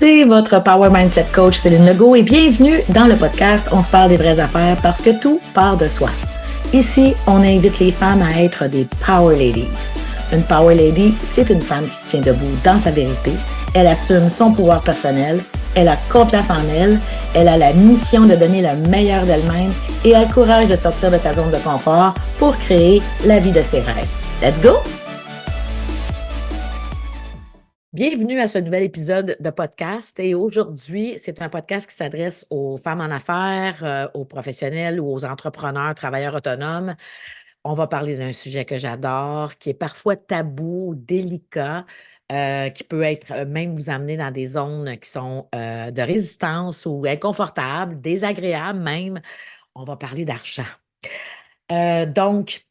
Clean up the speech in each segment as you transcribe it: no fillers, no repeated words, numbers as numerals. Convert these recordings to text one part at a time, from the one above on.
C'est votre Power Mindset Coach Céline Legault et bienvenue dans le podcast On se parle des vraies affaires parce que tout part de soi. Ici, on invite les femmes à être des Power Ladies. Une Power Lady, c'est une femme qui se tient debout dans sa vérité. Elle assume son pouvoir personnel, elle a confiance en elle, elle a la mission de donner le meilleur d'elle-même et a le courage de sortir de sa zone de confort pour créer la vie de ses rêves. Let's go! Bienvenue à ce nouvel épisode de podcast et aujourd'hui, c'est un podcast qui s'adresse aux femmes en affaires, aux professionnels ou aux entrepreneurs, travailleurs autonomes. On va parler d'un sujet que j'adore, qui est parfois tabou, délicat, qui peut être même vous amener dans des zones qui sont de résistance ou inconfortables, désagréables même. On va parler d'argent. Donc,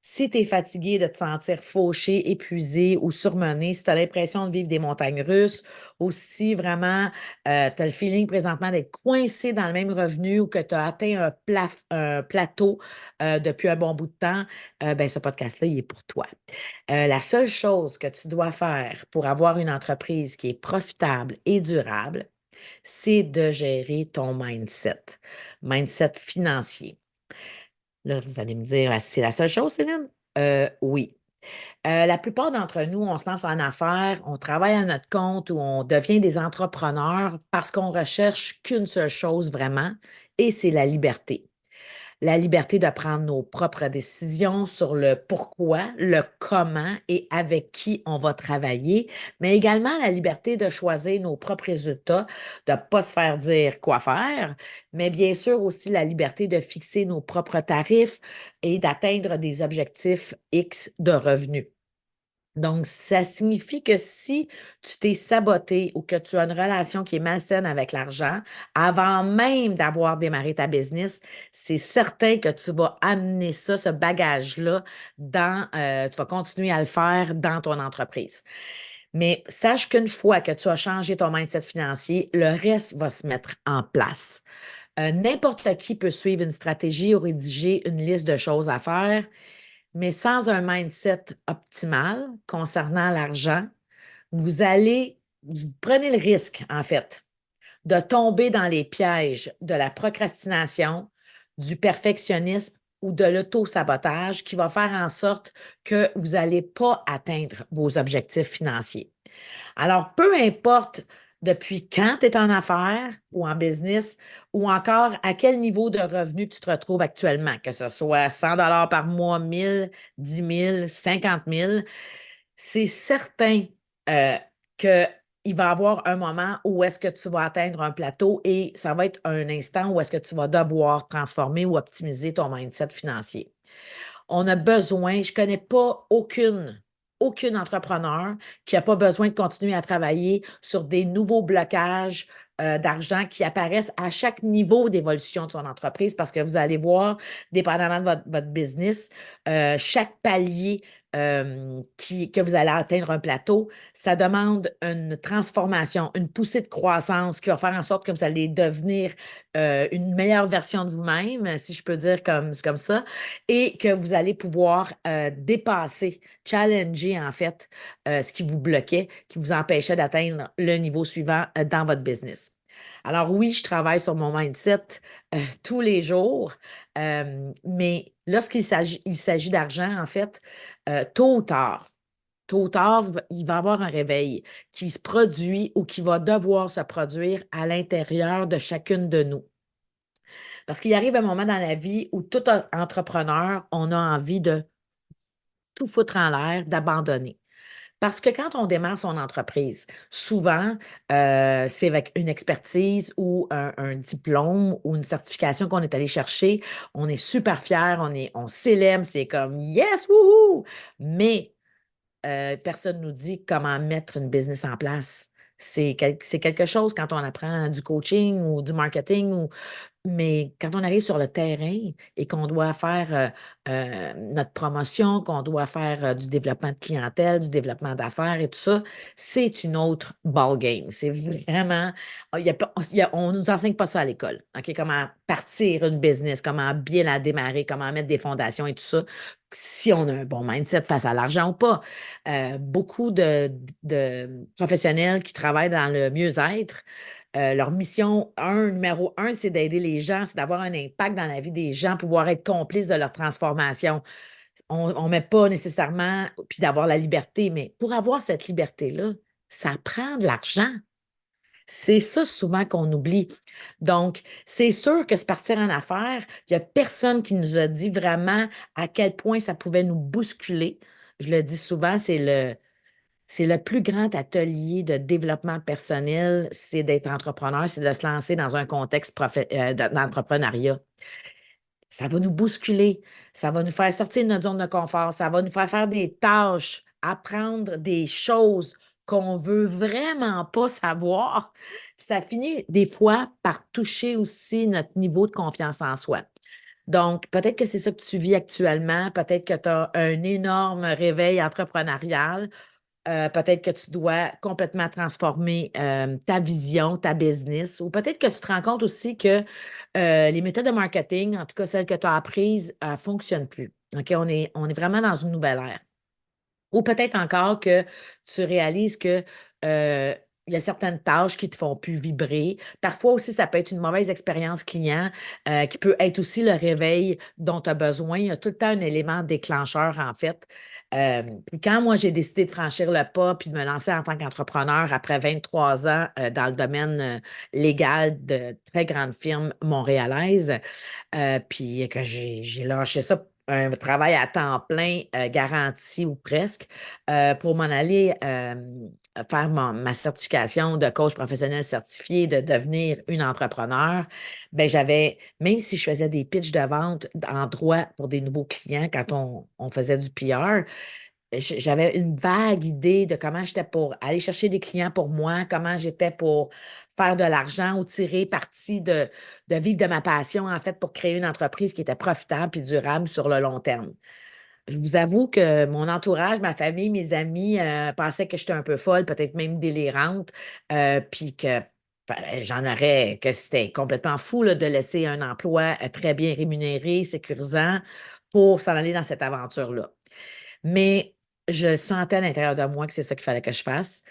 si tu es fatigué de te sentir fauché, épuisé ou surmené, si tu as l'impression de vivre des montagnes russes, ou si vraiment tu as le feeling présentement d'être coincé dans le même revenu ou que tu as atteint un plateau depuis un bon bout de temps, ben, ce podcast-là, il est pour toi. La seule chose que tu dois faire pour avoir une entreprise qui est profitable et durable, c'est de gérer ton mindset financier. Là, vous allez me dire: «Ah, c'est la seule chose, Céline?» Oui. La plupart d'entre nous, on se lance en affaires, on travaille à notre compte ou on devient des entrepreneurs parce qu'on recherche qu'une seule chose vraiment et c'est la liberté. La liberté de prendre nos propres décisions sur le pourquoi, le comment et avec qui on va travailler, mais également la liberté de choisir nos propres résultats, de ne pas se faire dire quoi faire, mais bien sûr aussi la liberté de fixer nos propres tarifs et d'atteindre des objectifs X de revenus. Donc, ça signifie que si tu t'es saboté ou que tu as une relation qui est malsaine avec l'argent, avant même d'avoir démarré ta business, c'est certain que tu vas amener ça, ce bagage-là, tu vas continuer à le faire dans ton entreprise. Mais sache qu'une fois que tu as changé ton mindset financier, le reste va se mettre en place. N'importe qui peut suivre une stratégie ou rédiger une liste de choses à faire, mais sans un mindset optimal concernant l'argent, vous prenez le risque, en fait, de tomber dans les pièges de la procrastination, du perfectionnisme ou de l'auto-sabotage qui va faire en sorte que vous n'allez pas atteindre vos objectifs financiers. Alors, peu importe depuis quand tu es en affaires ou en business ou encore à quel niveau de revenu tu te retrouves actuellement, que ce soit 100 par mois, 1000, 10 000, 50 000, c'est certain qu'il va y avoir un moment où est-ce que tu vas atteindre un plateau et ça va être un instant où est-ce que tu vas devoir transformer ou optimiser ton mindset financier. On a besoin, je ne connais pas aucune entrepreneur qui n'a pas besoin de continuer à travailler sur des nouveaux blocages d'argent qui apparaissent à chaque niveau d'évolution de son entreprise parce que vous allez voir, dépendamment de votre business, chaque palier que vous allez atteindre un plateau, ça demande une transformation, une poussée de croissance qui va faire en sorte que vous allez devenir une meilleure version de vous-même, si je peux dire comme ça, et que vous allez pouvoir dépasser, challenger en fait ce qui vous bloquait, qui vous empêchait d'atteindre le niveau suivant dans votre business. Alors oui, je travaille sur mon mindset tous les jours, mais lorsqu'il s'agit d'argent, en fait, tôt ou tard, il va y avoir un réveil qui se produit ou qui va devoir se produire à l'intérieur de chacune de nous. Parce qu'il arrive un moment dans la vie où tout entrepreneur, on a envie de tout foutre en l'air, d'abandonner. Parce que quand on démarre son entreprise, souvent, c'est avec une expertise ou un diplôme ou une certification qu'on est allé chercher. On est super fiers, on célèbre, c'est comme «Yes, wouhou!» Mais personne ne nous dit comment mettre une business en place. C'est quelque chose quand on apprend du coaching ou du marketing Mais quand on arrive sur le terrain et qu'on doit faire notre promotion, qu'on doit faire du développement de clientèle, du développement d'affaires et tout ça, c'est une autre ballgame. C'est vraiment, on ne nous enseigne pas ça à l'école. OK? Comment partir une business, comment bien la démarrer, comment mettre des fondations et tout ça, si on a un bon mindset face à l'argent ou pas. Beaucoup de professionnels qui travaillent dans le mieux-être, leur mission, numéro un, c'est d'aider les gens, c'est d'avoir un impact dans la vie des gens, pouvoir être complice de leur transformation. On ne met pas nécessairement, puis d'avoir la liberté, mais pour avoir cette liberté-là, ça prend de l'argent. C'est ça souvent qu'on oublie. Donc, c'est sûr que se partir en affaires, il n'y a personne qui nous a dit vraiment à quel point ça pouvait nous bousculer. Je le dis souvent, c'est le plus grand atelier de développement personnel, c'est d'être entrepreneur, c'est de se lancer dans un contexte d'entrepreneuriat. Ça va nous bousculer, ça va nous faire sortir de notre zone de confort, ça va nous faire faire des tâches, apprendre des choses qu'on veut vraiment pas savoir. Ça finit des fois par toucher aussi notre niveau de confiance en soi. Donc, peut-être que c'est ça que tu vis actuellement, peut-être que tu as un énorme réveil entrepreneurial. Peut-être que tu dois complètement transformer ta vision, ta business, ou peut-être que tu te rends compte aussi que les méthodes de marketing, en tout cas celles que tu as apprises, ne fonctionnent plus. OK? On est vraiment dans une nouvelle ère. Ou peut-être encore que tu réalises que il y a certaines tâches qui ne te font plus vibrer. Parfois aussi, ça peut être une mauvaise expérience client qui peut être aussi le réveil dont tu as besoin. Il y a tout le temps un élément déclencheur, en fait. Puis quand moi, j'ai décidé de franchir le pas puis de me lancer en tant qu'entrepreneur après 23 ans dans le domaine légal de très grandes firmes montréalaises, puis que j'ai lâché ça, un travail à temps plein garanti ou presque, pour m'en aller faire ma certification de coach professionnel certifié, de devenir une entrepreneur. Ben même si je faisais des pitchs de vente en droit pour des nouveaux clients quand on faisait du PR, j'avais une vague idée de comment j'étais pour aller chercher des clients pour moi, comment j'étais pour faire de l'argent ou tirer parti de vivre de ma passion, en fait, pour créer une entreprise qui était profitable et durable sur le long terme. Je vous avoue que mon entourage, ma famille, mes amis pensaient que j'étais un peu folle, peut-être même délirante, puis que que c'était complètement fou là, de laisser un emploi très bien rémunéré, sécurisant, pour s'en aller dans cette aventure-là. Mais je sentais à l'intérieur de moi que c'est ça qu'il fallait que je fasse.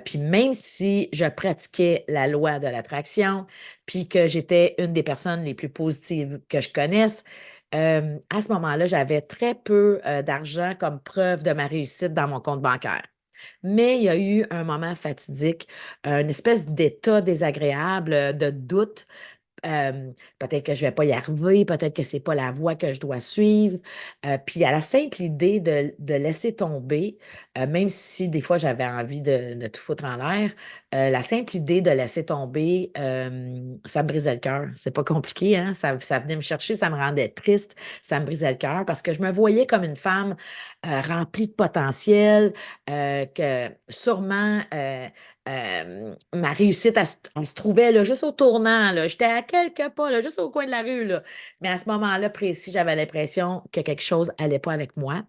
Puis même si je pratiquais la loi de l'attraction, puis que j'étais une des personnes les plus positives que je connaisse, à ce moment-là, j'avais très peu d'argent comme preuve de ma réussite dans mon compte bancaire. Mais il y a eu un moment fatidique, une espèce d'état désagréable, de doute. Peut-être que je ne vais pas y arriver, peut-être que ce n'est pas la voie que je dois suivre. Puis à la simple idée de laisser tomber, même si des fois j'avais envie de tout foutre en l'air, la simple idée de laisser tomber, ça me brisait le cœur. C'est pas compliqué, hein? Ça venait me chercher, ça me rendait triste, ça me brisait le cœur parce que je me voyais comme une femme remplie de potentiel, que sûrement ma réussite, elle se trouvait là, juste au tournant. Là. J'étais à quelques pas, là, juste au coin de la rue. Là. Mais à ce moment-là précis, j'avais l'impression que quelque chose n'allait pas avec moi,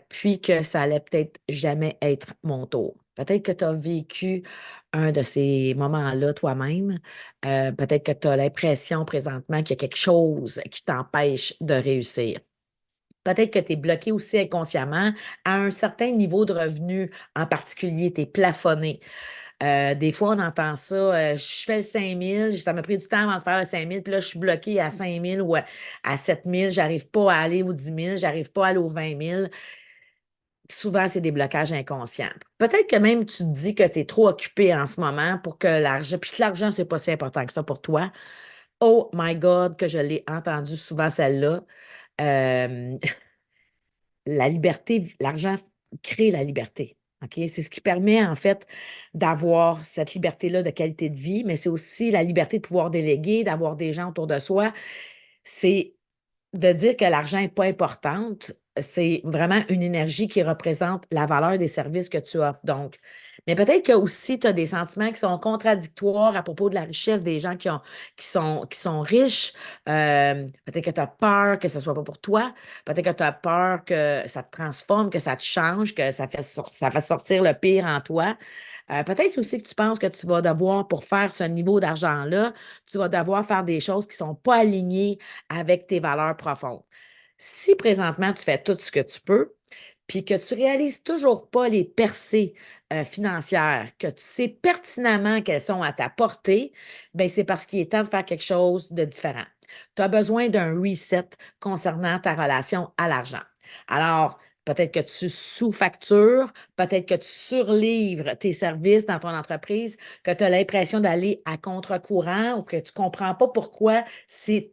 puis que ça allait peut-être jamais être mon tour. Peut-être que tu as vécu un de ces moments-là toi-même. Peut-être que tu as l'impression présentement qu'il y a quelque chose qui t'empêche de réussir. Peut-être que tu es bloqué aussi inconsciemment à un certain niveau de revenu en particulier, tu es plafonné. Des fois, on entend ça, je fais le 5 000, ça m'a pris du temps avant de faire le 5 000, puis là, je suis bloquée à 5 000 ou à 7 000, j'arrive pas à aller aux 10 000, j'arrive pas à aller aux 20 000. Souvent, c'est des blocages inconscients. Peut-être que même tu te dis que tu es trop occupé en ce moment pour que l'argent, puis que l'argent, c'est pas si important que ça pour toi. Oh my God, que je l'ai entendu souvent celle-là. Euh, la liberté, l'argent crée la liberté. OK? C'est ce qui permet, en fait, d'avoir cette liberté-là de qualité de vie, mais c'est aussi la liberté de pouvoir déléguer, d'avoir des gens autour de soi. C'est de dire que l'argent n'est pas importante, c'est vraiment une énergie qui représente la valeur des services que tu offres. Donc, mais peut-être que aussi tu as des sentiments qui sont contradictoires à propos de la richesse des gens qui sont riches. Peut-être que tu as peur que ce ne soit pas pour toi. Peut-être que tu as peur que ça te transforme, que ça te change, que ça fasse sortir le pire en toi. Peut-être aussi que tu penses que tu vas devoir, pour faire ce niveau d'argent-là, tu vas devoir faire des choses qui ne sont pas alignées avec tes valeurs profondes. Si présentement tu fais tout ce que tu peux, puis que tu réalises toujours pas les percées financières, que tu sais pertinemment qu'elles sont à ta portée, bien, c'est parce qu'il est temps de faire quelque chose de différent. Tu as besoin d'un reset concernant ta relation à l'argent. Alors, peut-être que tu sous-factures, peut-être que tu surlivres tes services dans ton entreprise, que tu as l'impression d'aller à contre-courant ou que tu ne comprends pas pourquoi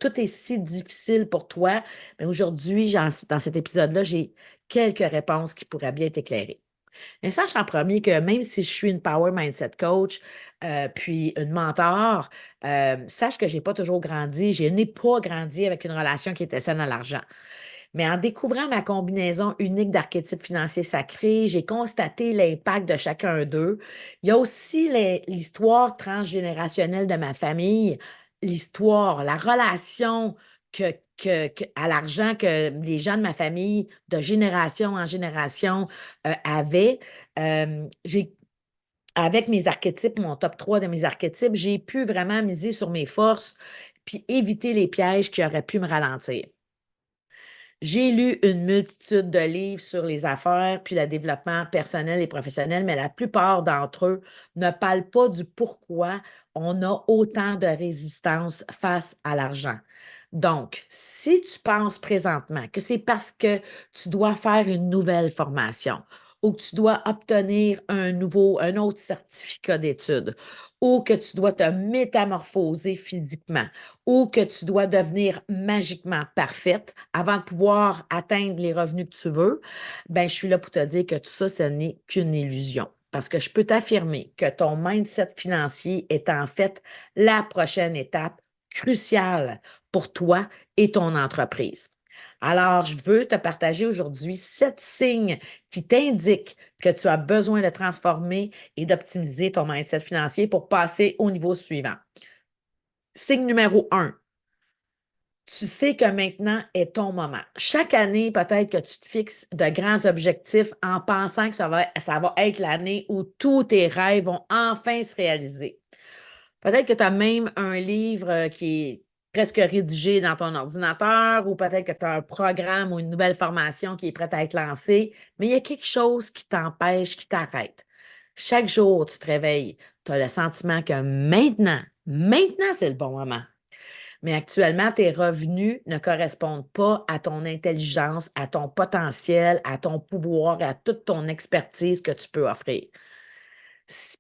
tout est si difficile pour toi. Mais aujourd'hui, dans cet épisode-là, j'ai quelques réponses qui pourraient bien t'éclairer. Mais sache en premier que même si je suis une Power Mindset Coach, puis une mentor, sache que je n'ai pas toujours grandi. Je n'ai pas grandi avec une relation qui était saine à l'argent. Mais en découvrant ma combinaison unique d'archétypes financiers sacrés, j'ai constaté l'impact de chacun d'eux. Il y a aussi l'histoire transgénérationnelle de ma famille, l'histoire, la relation à l'argent que les gens de ma famille, de génération en génération, avaient. Avec mes archétypes, mon top 3 de mes archétypes, j'ai pu vraiment miser sur mes forces puis éviter les pièges qui auraient pu me ralentir. J'ai lu une multitude de livres sur les affaires puis le développement personnel et professionnel, mais la plupart d'entre eux ne parlent pas du pourquoi on a autant de résistance face à l'argent. Donc, si tu penses présentement que c'est parce que tu dois faire une nouvelle formation ou que tu dois obtenir un autre certificat d'études ou que tu dois te métamorphoser physiquement ou que tu dois devenir magiquement parfaite avant de pouvoir atteindre les revenus que tu veux, ben je suis là pour te dire que tout ça, ce n'est qu'une illusion. Parce que je peux t'affirmer que ton mindset financier est en fait la prochaine étape cruciale pour toi et ton entreprise. Alors, je veux te partager aujourd'hui 7 signes qui t'indiquent que tu as besoin de transformer et d'optimiser ton mindset financier pour passer au niveau suivant. Signe numéro 1, tu sais que maintenant est ton moment. Chaque année, peut-être que tu te fixes de grands objectifs en pensant que ça va être l'année où tous tes rêves vont enfin se réaliser. Peut-être que tu as même un livre qui est presque rédigé dans ton ordinateur ou peut-être que tu as un programme ou une nouvelle formation qui est prête à être lancée, mais il y a quelque chose qui t'empêche, qui t'arrête. Chaque jour, tu te réveilles, tu as le sentiment que maintenant, c'est le bon moment. Mais actuellement, tes revenus ne correspondent pas à ton intelligence, à ton potentiel, à ton pouvoir, à toute ton expertise que tu peux offrir.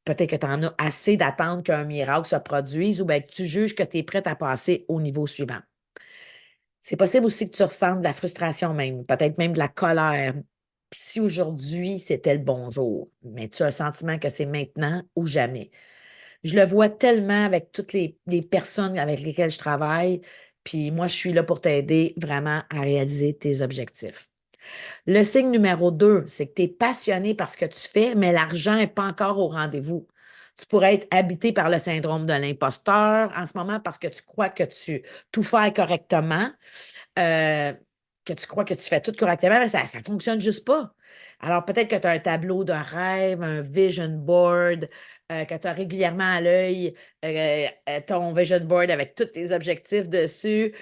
Peut-être que tu en as assez d'attendre qu'un miracle se produise ou bien que tu juges que tu es prête à passer au niveau suivant. C'est possible aussi que tu ressentes de la frustration même, peut-être même de la colère. Si aujourd'hui, c'était le bon jour, mais tu as le sentiment que c'est maintenant ou jamais. Je le vois tellement avec toutes les personnes avec lesquelles je travaille, puis moi, je suis là pour t'aider vraiment à réaliser tes objectifs. Le signe numéro 2, c'est que tu es passionné par ce que tu fais, mais l'argent n'est pas encore au rendez-vous. Tu pourrais être habité par le syndrome de l'imposteur en ce moment parce que tu crois que tu tout fais correctement, euh, que tu crois que tu fais tout correctement, mais ça ne fonctionne juste pas. Alors, peut-être que tu as un tableau de rêve, un vision board, que tu as régulièrement à l'œil ton vision board avec tous tes objectifs dessus,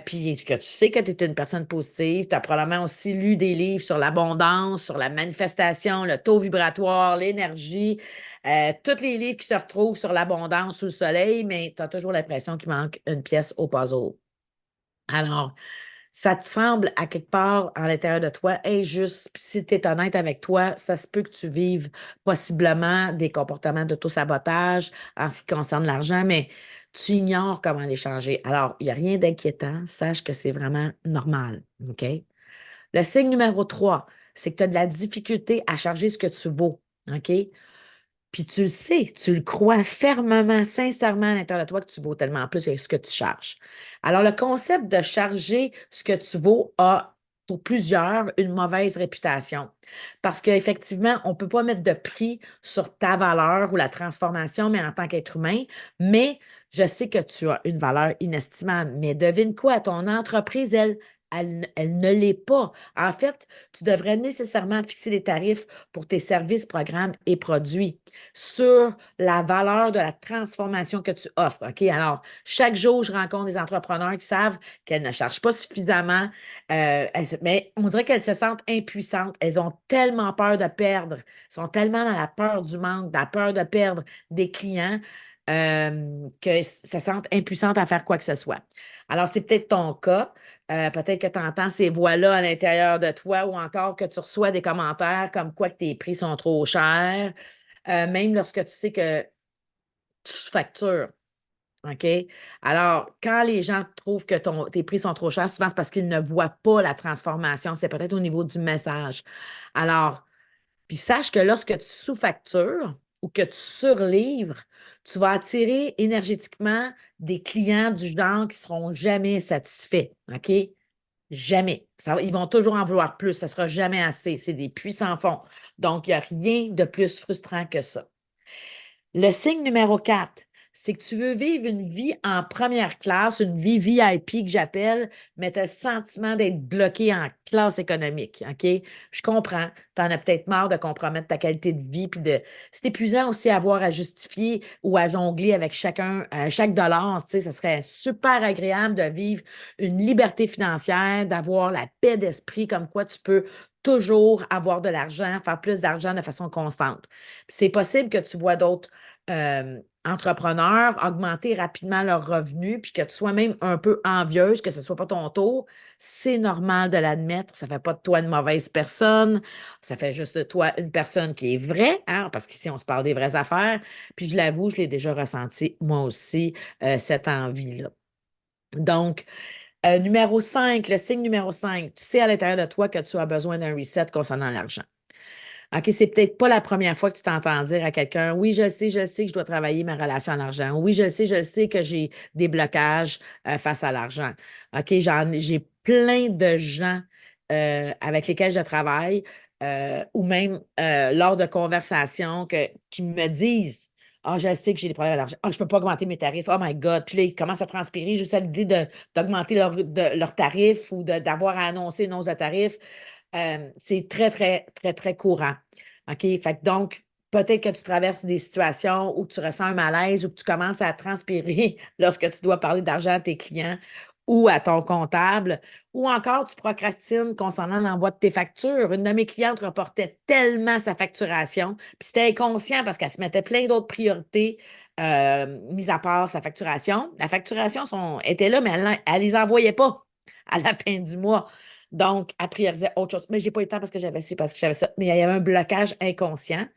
puis que tu sais que tu es une personne positive. Tu as probablement aussi lu des livres sur l'abondance, sur la manifestation, le taux vibratoire, l'énergie, tous les livres qui se retrouvent sur l'abondance sous le soleil, mais tu as toujours l'impression qu'il manque une pièce au puzzle. Alors, ça te semble à quelque part à l'intérieur de toi injuste. Puis si tu es honnête avec toi, ça se peut que tu vives possiblement des comportements d'auto-sabotage en ce qui concerne l'argent, mais tu ignores comment les changer. Alors, il n'y a rien d'inquiétant. Sache que c'est vraiment normal. OK? Le signe numéro 3, c'est que tu as de la difficulté à charger ce que tu vaux. OK? Puis tu le sais, tu le crois fermement, sincèrement à l'intérieur de toi que tu vaux tellement plus que ce que tu charges. Alors, le concept de charger ce que tu vaux a pour plusieurs une mauvaise réputation. Parce qu'effectivement, on ne peut pas mettre de prix sur ta valeur ou la transformation, mais en tant qu'être humain, mais je sais que tu as une valeur inestimable. Mais devine quoi, ton entreprise, elle ne l'est pas. En fait, tu devrais nécessairement fixer les tarifs pour tes services, programmes et produits sur la valeur de la transformation que tu offres. OK? Alors, chaque jour, je rencontre des entrepreneurs qui savent qu'elles ne chargent pas suffisamment, mais on dirait qu'elles se sentent impuissantes. Elles ont tellement peur de perdre. Elles sont tellement dans la peur du manque, dans la peur de perdre des clients que se sentent impuissantes à faire quoi que ce soit. Alors, c'est peut-être ton cas. Peut-être que tu entends ces voix-là à l'intérieur de toi ou encore que tu reçois des commentaires comme quoi que tes prix sont trop chers, même lorsque tu sais que tu factures. OK? Alors, quand les gens trouvent que tes prix sont trop chers, souvent c'est parce qu'ils ne voient pas la transformation. C'est peut-être au niveau du message. Alors, puis sache que lorsque tu sous-factures ou que tu surlivres, tu vas attirer énergétiquement des clients du genre qui ne seront jamais satisfaits. OK? Jamais. Ils vont toujours en vouloir plus. Ça ne sera jamais assez. C'est des puits sans fond. Donc, il n'y a rien de plus frustrant que ça. Le signe numéro 4, c'est que tu veux vivre une vie en première classe, une vie VIP que j'appelle, mais tu as le sentiment d'être bloqué en classe économique. OK? Je comprends. Tu en as peut-être marre de compromettre ta qualité de vie. C'est épuisant aussi à avoir à justifier ou à jongler avec chaque dollar. Tu sais, ça serait super agréable de vivre une liberté financière, d'avoir la paix d'esprit, comme quoi tu peux toujours avoir de l'argent, faire plus d'argent de façon constante. C'est possible que tu vois d'autres entrepreneurs augmenter rapidement leurs revenus, puis que tu sois même un peu envieuse, que ce ne soit pas ton tour, c'est normal de l'admettre. Ça ne fait pas de toi une mauvaise personne. Ça fait juste de toi une personne qui est vraie, hein, parce qu'ici, on se parle des vraies affaires. Puis je l'avoue, je l'ai déjà ressenti moi aussi, cette envie-là. Donc, numéro 5, le signe numéro 5, tu sais à l'intérieur de toi que tu as besoin d'un reset concernant l'argent. OK, c'est peut-être pas la première fois que tu t'entends dire à quelqu'un, oui, je sais que je dois travailler ma relation à l'argent. Oui, je sais que j'ai des blocages face à l'argent. OK, j'ai plein de gens avec lesquels je travaille ou même lors de conversations qui me disent, ah, je sais que j'ai des problèmes à l'argent. Ah, je ne peux pas augmenter mes tarifs. Oh my God. Puis là, ils commencent à transpirer juste à l'idée d'augmenter leurs tarifs ou d'avoir à annoncer une hausse de tarifs. C'est très, très, très, très courant. OK? Fait que donc, peut-être que tu traverses des situations où tu ressens un malaise ou que tu commences à transpirer lorsque tu dois parler d'argent à tes clients ou à ton comptable, ou encore tu procrastines concernant l'envoi de tes factures. Une de mes clientes reportait tellement sa facturation, puis c'était inconscient parce qu'elle se mettait plein d'autres priorités, mis à part sa facturation. La facturation était là, mais elle ne les envoyait pas à la fin du mois. Donc, elle priorisait autre chose. Mais je n'ai pas eu le temps parce que j'avais ci, parce que j'avais ça. Mais il y avait un blocage inconscient.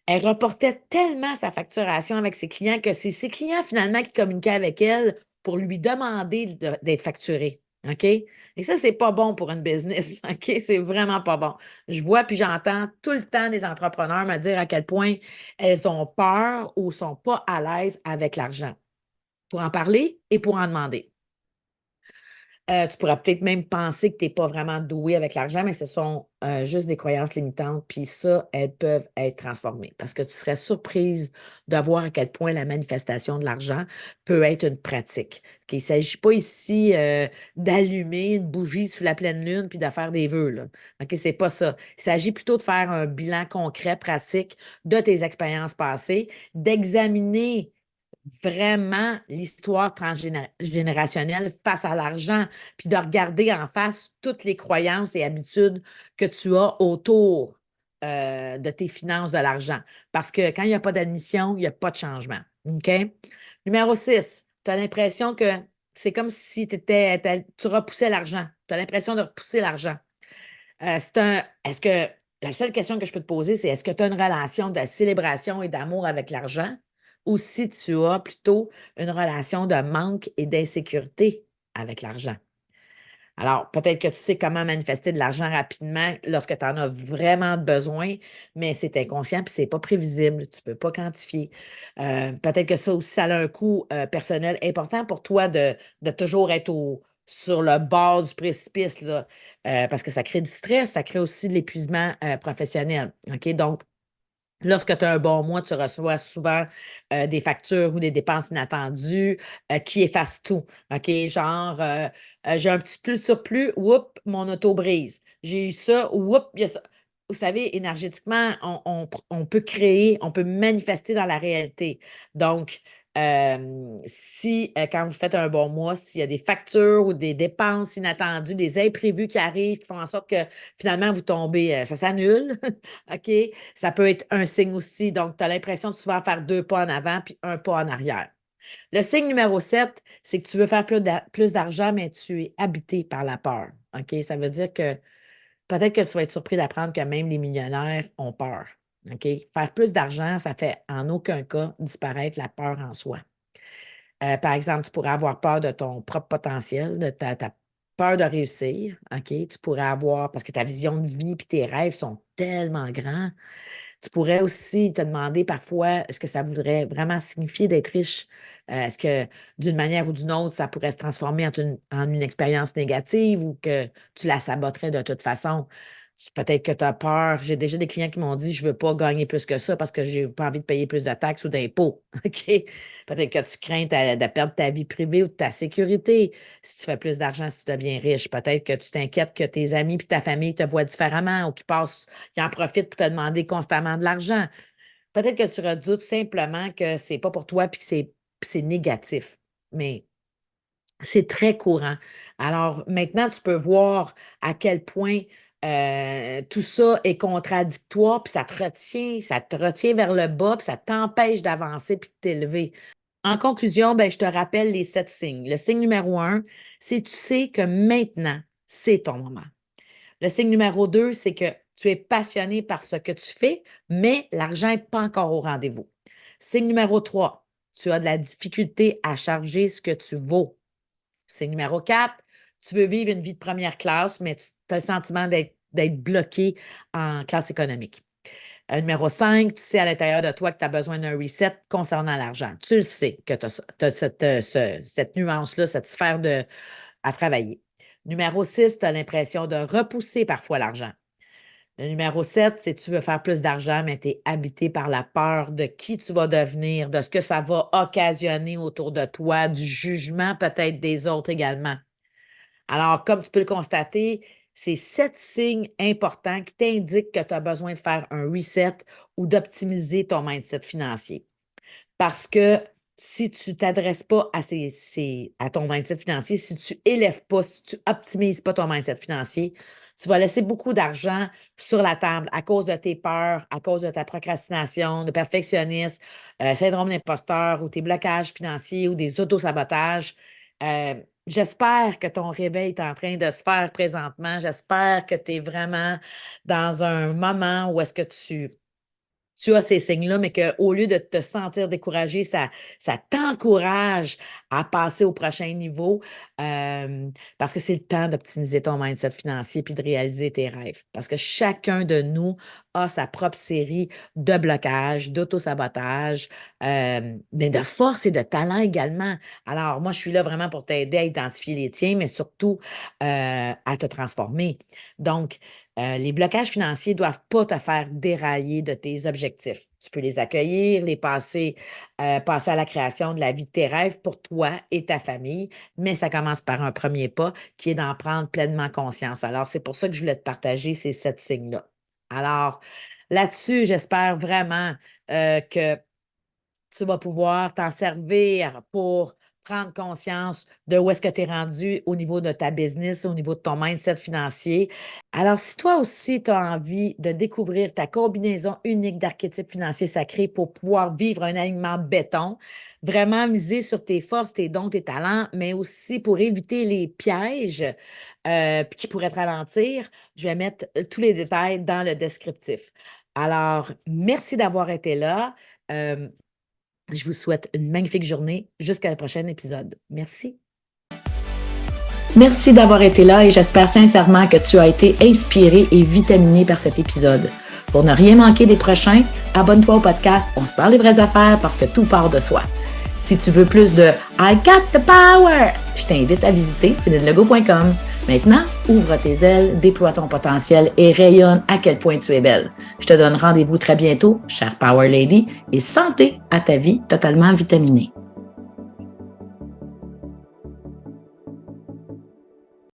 Elle reportait tellement sa facturation avec ses clients que c'est ses clients finalement qui communiquaient avec elle pour lui demander d'être facturé. OK? Et ça, c'est pas bon pour une business. OK? C'est vraiment pas bon. Je vois puis j'entends tout le temps des entrepreneurs me dire à quel point elles ont peur ou sont pas à l'aise avec l'argent pour en parler et pour en demander. Tu pourras peut-être même penser que tu n'es pas vraiment doué avec l'argent, mais ce sont juste des croyances limitantes. Puis ça, elles peuvent être transformées parce que tu serais surprise de voir à quel point la manifestation de l'argent peut être une pratique. Il ne s'agit pas ici d'allumer une bougie sous la pleine lune puis de faire des vœux, là. OK, c'est pas ça. Il s'agit plutôt de faire un bilan concret, pratique de tes expériences passées, d'examiner vraiment l'histoire transgénérationnelle face à l'argent, puis de regarder en face toutes les croyances et habitudes que tu as autour de tes finances de l'argent. Parce que quand il n'y a pas d'admission, il n'y a pas de changement. OK? Numéro 6, tu as l'impression que c'est comme si tu repoussais l'argent. Tu as l'impression de repousser l'argent. Est-ce que la seule question que je peux te poser, c'est est-ce que tu as une relation de célébration et d'amour avec l'argent ou si tu as plutôt une relation de manque et d'insécurité avec l'argent? Alors, peut-être que tu sais comment manifester de l'argent rapidement lorsque tu en as vraiment besoin, mais c'est inconscient et ce n'est pas prévisible. Tu ne peux pas quantifier. Peut-être que ça aussi, ça a un coût personnel important pour toi de toujours être sur le bord du précipice, là, parce que ça crée du stress, ça crée aussi de l'épuisement professionnel. OK? Donc, lorsque tu as un bon mois, tu reçois souvent des factures ou des dépenses inattendues qui effacent tout. OK? Genre, j'ai un petit plus surplus, oups, mon auto brise. J'ai eu ça, oups, il y a ça. Vous savez, énergétiquement, on peut créer, on peut manifester dans la réalité. Donc, si quand vous faites un bon mois, s'il y a des factures ou des dépenses inattendues, des imprévus qui arrivent, qui font en sorte que finalement vous tombez, ça s'annule, OK? Ça peut être un signe aussi. Donc, tu as l'impression de souvent faire 2 pas en avant puis 1 pas en arrière. Le signe numéro 7, c'est que tu veux faire plus d'argent, mais tu es habité par la peur. OK? Ça veut dire que peut-être que tu vas être surpris d'apprendre que même les millionnaires ont peur. OK? Faire plus d'argent, ça fait en aucun cas disparaître la peur en soi. Par exemple, tu pourrais avoir peur de ton propre potentiel, de ta peur de réussir. OK? Tu pourrais avoir, parce que ta vision de vie et tes rêves sont tellement grands. Tu pourrais aussi te demander parfois, est-ce que ça voudrait vraiment signifier d'être riche? Est-ce que d'une manière ou d'une autre, ça pourrait se transformer en une expérience négative ou que tu la saboterais de toute façon? Peut-être que tu as peur. J'ai déjà des clients qui m'ont dit, je ne veux pas gagner plus que ça parce que je n'ai pas envie de payer plus de taxes ou d'impôts. OK? Peut-être que tu crains de perdre ta vie privée ou ta sécurité si tu fais plus d'argent, si tu deviens riche. Peut-être que tu t'inquiètes que tes amis et ta famille te voient différemment ou qu'ils en profitent pour te demander constamment de l'argent. Peut-être que tu redoutes simplement que c'est pas pour toi et que c'est négatif. Mais c'est très courant. Alors maintenant, tu peux voir à quel point tout ça est contradictoire, puis ça te retient vers le bas, puis ça t'empêche d'avancer puis de t'élever. En conclusion, ben, je te rappelle les 7 signes. Le signe numéro 1, c'est tu sais que maintenant, c'est ton moment. Le signe numéro 2, c'est que tu es passionné par ce que tu fais, mais l'argent n'est pas encore au rendez-vous. Signe numéro 3, tu as de la difficulté à charger ce que tu vaux. Signe numéro 4, tu veux vivre une vie de première classe, mais tu as le sentiment d'être bloqué en classe économique. Numéro 5, tu sais à l'intérieur de toi que tu as besoin d'un reset concernant l'argent. Tu le sais que tu as cette nuance-là, cette sphère à travailler. Numéro 6, tu as l'impression de repousser parfois l'argent. Le numéro 7, c'est que tu veux faire plus d'argent, mais tu es habité par la peur de qui tu vas devenir, de ce que ça va occasionner autour de toi, du jugement peut-être des autres également. Alors, comme tu peux le constater, c'est 7 signes importants qui t'indiquent que tu as besoin de faire un reset ou d'optimiser ton mindset financier. Parce que si tu ne t'adresses pas à ton mindset financier, si tu élèves pas, si tu optimises pas ton mindset financier, tu vas laisser beaucoup d'argent sur la table à cause de tes peurs, à cause de ta procrastination, de perfectionnisme, syndrome d'imposteur ou tes blocages financiers ou des autosabotages. J'espère que ton réveil est en train de se faire présentement. J'espère que tu es vraiment dans un moment où est-ce que tu as ces signes-là, mais qu'au lieu de te sentir découragé, ça t'encourage à passer au prochain niveau parce que c'est le temps d'optimiser ton mindset financier puis de réaliser tes rêves. Parce que chacun de nous a sa propre série de blocages, d'auto-sabotage, mais de force et de talent également. Alors, moi, je suis là vraiment pour t'aider à identifier les tiens, mais surtout à te transformer. Donc, les blocages financiers ne doivent pas te faire dérailler de tes objectifs. Tu peux les accueillir, passer à la création de la vie de tes rêves pour toi et ta famille, mais ça commence par un premier pas qui est d'en prendre pleinement conscience. Alors, c'est pour ça que je voulais te partager ces 7 signes-là. Alors, là-dessus, j'espère vraiment que tu vas pouvoir t'en servir pour prendre conscience de où est-ce que tu es rendu au niveau de ta business, au niveau de ton mindset financier. Alors, si toi aussi, tu as envie de découvrir ta combinaison unique d'archétypes financiers sacrés pour pouvoir vivre un alignement béton, vraiment miser sur tes forces, tes dons, tes talents, mais aussi pour éviter les pièges qui pourraient te ralentir, je vais mettre tous les détails dans le descriptif. Alors, merci d'avoir été là. Euh, je vous souhaite une magnifique journée. Jusqu'à le prochain épisode. Merci. Merci d'avoir été là et j'espère sincèrement que tu as été inspiré et vitaminé par cet épisode. Pour ne rien manquer des prochains, abonne-toi au podcast On se parle des vraies affaires parce que tout part de soi. Si tu veux plus de I got the power, je t'invite à visiter CélineLegault.com. Maintenant, ouvre tes ailes, déploie ton potentiel et rayonne à quel point tu es belle. Je te donne rendez-vous très bientôt, chère Power Lady, et santé à ta vie totalement vitaminée.